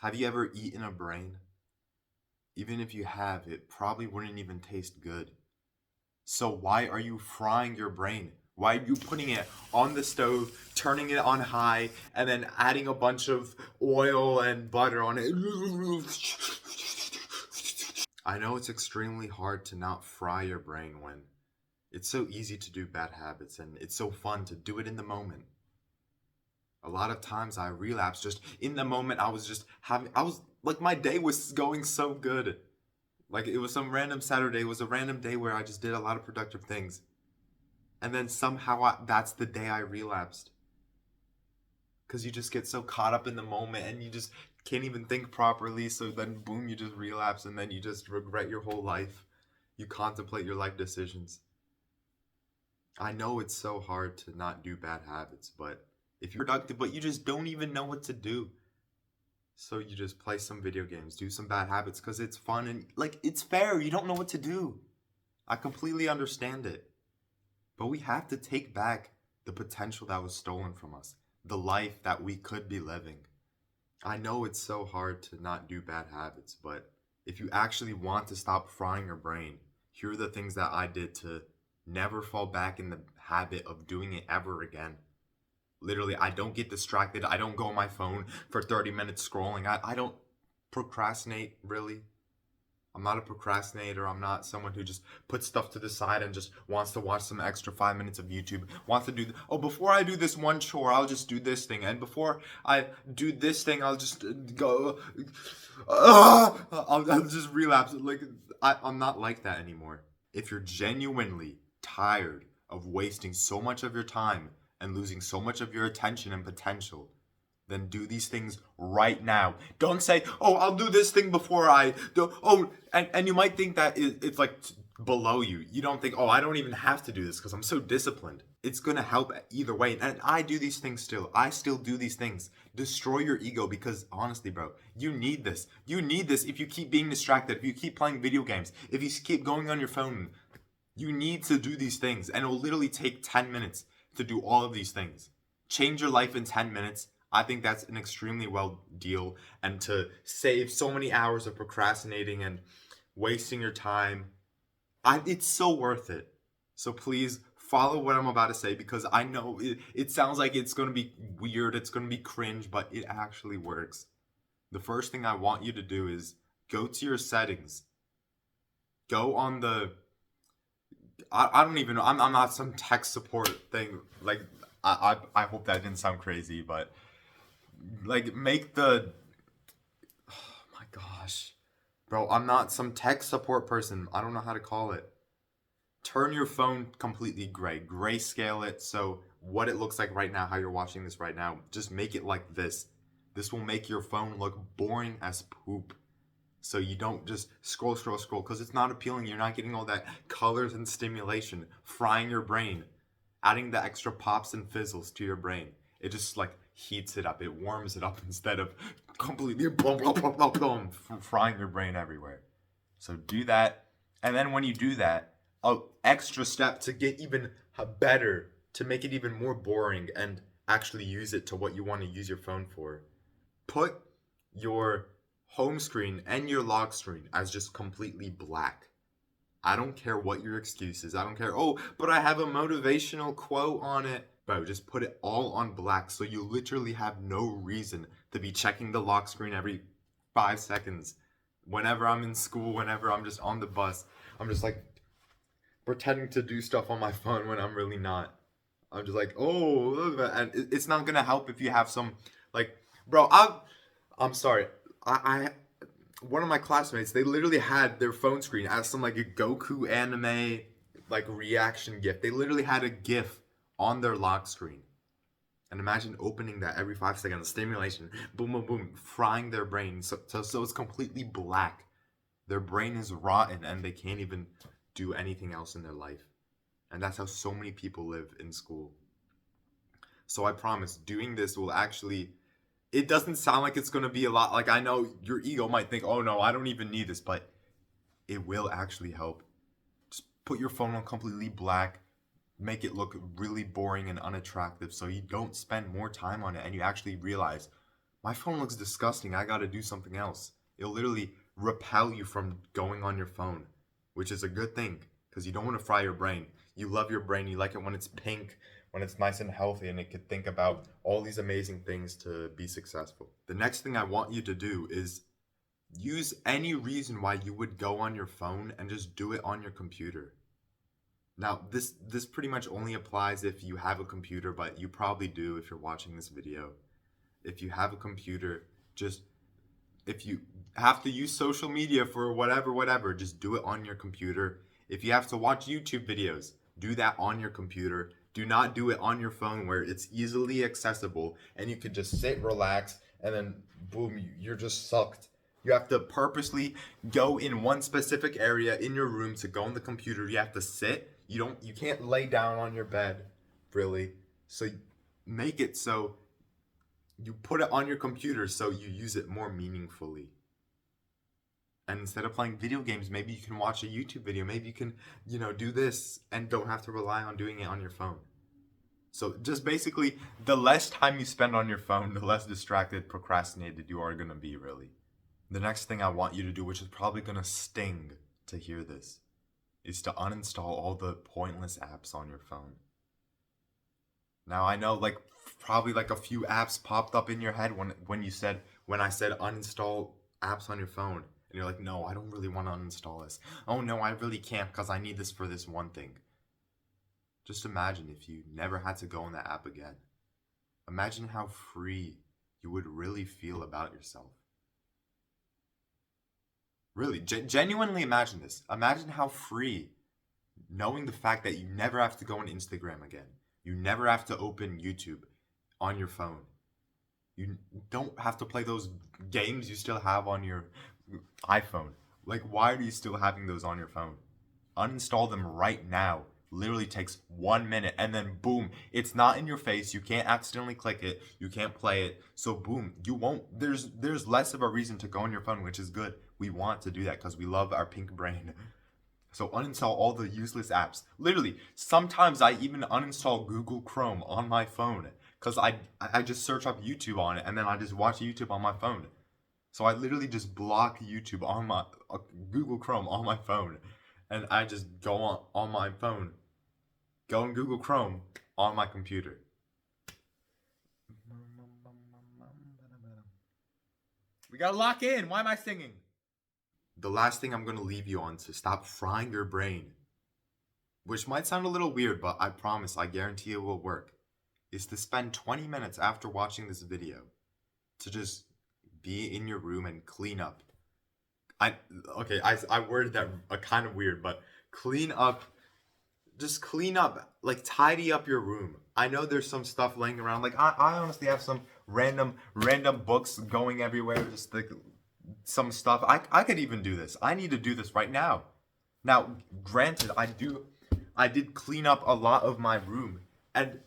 Have you ever eaten a brain? Even if you have, it probably wouldn't even taste good. So why are you frying your brain? Why are you putting it on the stove, turning it on high, and then adding a bunch of oil and butter on it? I know it's extremely hard to not fry your brain when it's so easy to do bad habits and it's so fun to do it in the moment. A lot of times I relapse just in the moment. I was like, my day was going so good. Like, it was some random Saturday, it was a random day where I just did a lot of productive things. And then somehow that's the day I relapsed. Because you just get so caught up in the moment and you just can't even think properly. So then, boom, you just relapse and then you just regret your whole life. You contemplate your life decisions. I know it's so hard to not do bad habits, but if you're productive, but you just don't even know what to do. So you just play some video games, do some bad habits because it's fun and like it's fair. You don't know what to do. I completely understand it. But we have to take back the potential that was stolen from us, the life that we could be living. I know it's so hard to not do bad habits, but if you actually want to stop frying your brain, here are the things that I did to never fall back in the habit of doing it ever again. Literally, I don't get distracted. I don't go on my phone for 30 minutes scrolling. I don't procrastinate, really. I'm not a procrastinator. I'm not someone who just puts stuff to the side and just wants to watch some extra 5 minutes of YouTube. Wants to do, oh, before I do this one chore, I'll just do this thing. And before I do this thing, I'll just go, I'll just relapse. Like, I'm not like that anymore. If you're genuinely tired of wasting so much of your time and losing so much of your attention and potential, then do these things right now. Don't say, "Oh, I'll do this thing before I do." Oh, and you might think that it's like below you. You don't think, "Oh, I don't even have to do this because I'm so disciplined." It's gonna help either way. And I do these things still. I still do these things. Destroy your ego because honestly, bro, you need this. You need this if you keep being distracted, if you keep playing video games, if you keep going on your phone. You need to do these things, and it will literally take 10 minutes to do all of these things. Change your life in 10 minutes. I think that's an extremely well deal, and to save so many hours of procrastinating and wasting your time, it's so worth it. So please follow what I'm about to say because I know it sounds like it's going to be weird, it's going to be cringe, but it actually works. The first thing I want you to do is go to your settings. Go on the I don't even know. I'm not some tech support thing. Like I hope that didn't sound crazy, but like make the oh my gosh, bro. I'm not some tech support person. I don't know how to call it. Turn your phone completely gray. Grayscale it so what it looks like right now, how you're watching this right now. Just make it like this. This will make your phone look boring as poop. So you don't just scroll, scroll, scroll because it's not appealing. You're not getting all that colors and stimulation, frying your brain, adding the extra pops and fizzles to your brain. It just like heats it up. It warms it up instead of completely boom, boom, boom, boom, boom, frying your brain everywhere. So do that. And then when you do that, a extra step to get even better, to make it even more boring and actually use it to what you want to use your phone for. Put your home screen and your lock screen as just completely black. I don't care what your excuse is. I don't care. Oh, but I have a motivational quote on it. Bro, just put it all on black so you literally have no reason to be checking the lock screen every 5 seconds. Whenever I'm in school, whenever I'm just on the bus, I'm just like pretending to do stuff on my phone when I'm really not. I'm just like, oh, and it's not gonna help if you have some like, bro. I'm sorry. I one of my classmates, they literally had their phone screen as some like a Goku anime like reaction GIF. They literally had a GIF on their lock screen. And imagine opening that every 5 seconds, stimulation, boom, boom, boom, frying their brain. So it's completely black. Their brain is rotten and they can't even do anything else in their life. And that's how so many people live in school. So I promise doing this will actually, it doesn't sound like it's going to be a lot. Like, I know your ego might think, oh no, I don't even need this, but it will actually help. Just put your phone on completely black, make it look really boring and unattractive so you don't spend more time on it and you actually realize, My phone looks disgusting. I gotta do something else. It'll literally repel you from going on your phone, which is a good thing because you don't want to fry your brain. You love your brain. You like it when it's pink, when it's nice and healthy, and it can think about all these amazing things to be successful. The next thing I want you to do is use any reason why you would go on your phone and just do it on your computer. Now, this pretty much only applies if you have a computer, but you probably do if you're watching this video. If you have a computer, just if you have to use social media for whatever, just do it on your computer. If you have to watch YouTube videos, do that on your computer. Do not do it on your phone where it's easily accessible and you can just sit, relax, and then boom, you're just sucked. You have to purposely go in one specific area in your room to go on the computer. You have to sit. You can't lay down on your bed, really. So make it so you put it on your computer so you use it more meaningfully. And instead of playing video games, maybe you can watch a YouTube video. Maybe you can, do this and don't have to rely on doing it on your phone. So just basically, the less time you spend on your phone, the less distracted, procrastinated you are going to be, really. The next thing I want you to do, which is probably going to sting to hear this, is to uninstall all the pointless apps on your phone. Now, I know, probably a few apps popped up in your head when I said uninstall apps on your phone. And you're like, no, I don't really want to uninstall this. Oh, no, I really can't because I need this for this one thing. Just imagine if you never had to go on that app again. Imagine how free you would really feel about yourself. Really, genuinely imagine this. Imagine how free, knowing the fact that you never have to go on Instagram again. You never have to open YouTube on your phone. You don't have to play those games you still have on your iPhone. Why are you still having those on your phone? Uninstall them right now. Literally takes 1 minute, and then boom, it's not in your face. You can't accidentally click it. You can't play it. So boom, you won't. There's less of a reason to go on your phone, which is good. We want to do that because we love our pink brain. So uninstall all the useless apps. Literally, sometimes I even uninstall Google Chrome on my phone because I just search up YouTube on it and then I just watch YouTube on my phone. So I literally just block YouTube on my Google Chrome on my phone, and I just go on my phone, go on Google Chrome on my computer. We gotta lock in. Why am I singing? The last thing I'm going to leave you on to stop frying your brain, which might sound a little weird, but I promise, I guarantee it will work, is to spend 20 minutes after watching this video to just be in your room and clean up. I worded that kind of weird, but clean up, tidy up your room. I know there's some stuff laying around. I honestly have some random books going everywhere, just some stuff. I could even do this. I need to do this right now. Now, granted, I did clean up a lot of my room, and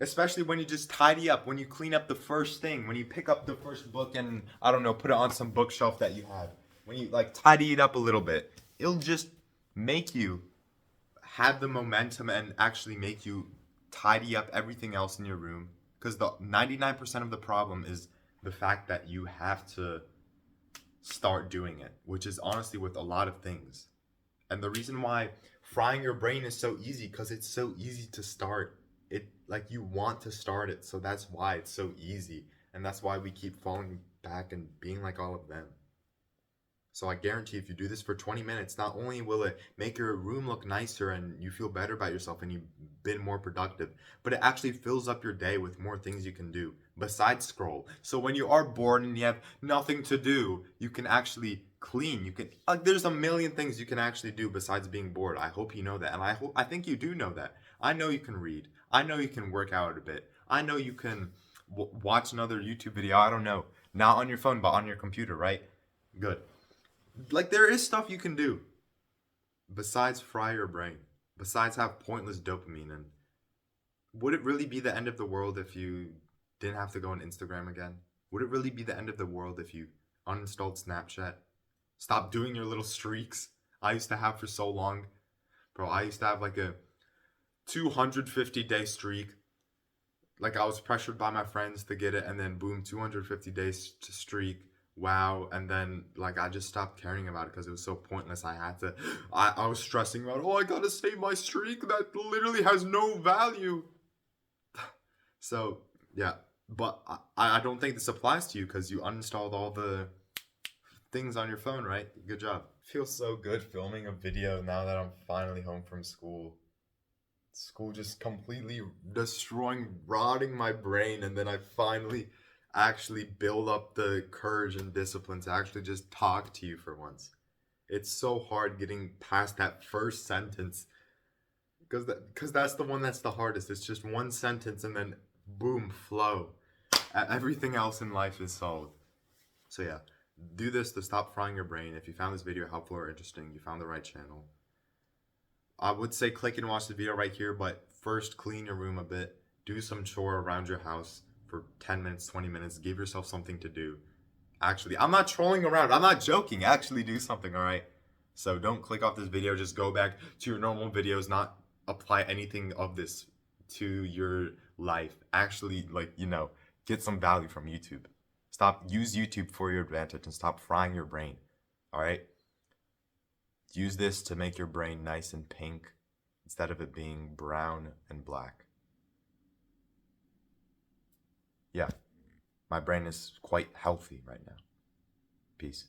especially when you just tidy up, when you clean up the first thing, when you pick up the first book and, I don't know, put it on some bookshelf that you have, when you tidy it up a little bit, it'll just make you have the momentum and actually make you tidy up everything else in your room. Because the 99% of the problem is the fact that you have to start doing it, which is honestly with a lot of things. And the reason why frying your brain is so easy, because it's so easy to start it. You want to start it, so that's why it's so easy, and that's why we keep falling back and being like all of them. So I guarantee if you do this for 20 minutes, not only will it make your room look nicer and you feel better about yourself and you've been more productive, but it actually fills up your day with more things you can do besides scroll. So when you are bored and you have nothing to do, you can actually clean. You can there's a million things you can actually do besides being bored. I hope you know that, and I think you do know that. I know you can read. I know you can work out a bit. I know you can watch another YouTube video. I don't know, not on your phone but on your computer, right? Good. There is stuff you can do besides fry your brain, besides have pointless dopamine. And would it really be the end of the world if you didn't have to go on Instagram again? Would it really be the end of the world if you uninstalled Snapchat? Stop doing your little streaks I used to have for so long. Bro, I used to have a 250-day streak. like I was pressured by my friends to get it, and then boom, 250 days to streak. Wow. And then like I just stopped caring about it because it was so pointless. I was stressing about, oh, I gotta save my streak that literally has no value. So yeah, but I don't think this applies to you because you uninstalled all the things on your phone, right? Good job. Feels so good filming a video now that I'm finally home from school. School just completely destroying, rotting my brain, and then I finally actually build up the courage and discipline to actually just talk to you for once. It's so hard getting past that first sentence because that's the one that's the hardest. It's just one sentence and then boom, flow. Everything else in life is solved. So yeah, do this to stop frying your brain. If you found this video helpful or interesting, you found the right channel. I would say click and watch the video right here, but first clean your room a bit. Do some chore around your house for 10 minutes, 20 minutes. Give yourself something to do. Actually, I'm not trolling around. I'm not joking. Actually do something, all right? So don't click off this video. Just go back to your normal videos, not apply anything of this to your life. Actually, like, get some value from YouTube. Use YouTube for your advantage and stop frying your brain, all right? Use this to make your brain nice and pink instead of it being brown and black. Yeah, my brain is quite healthy right now. Peace.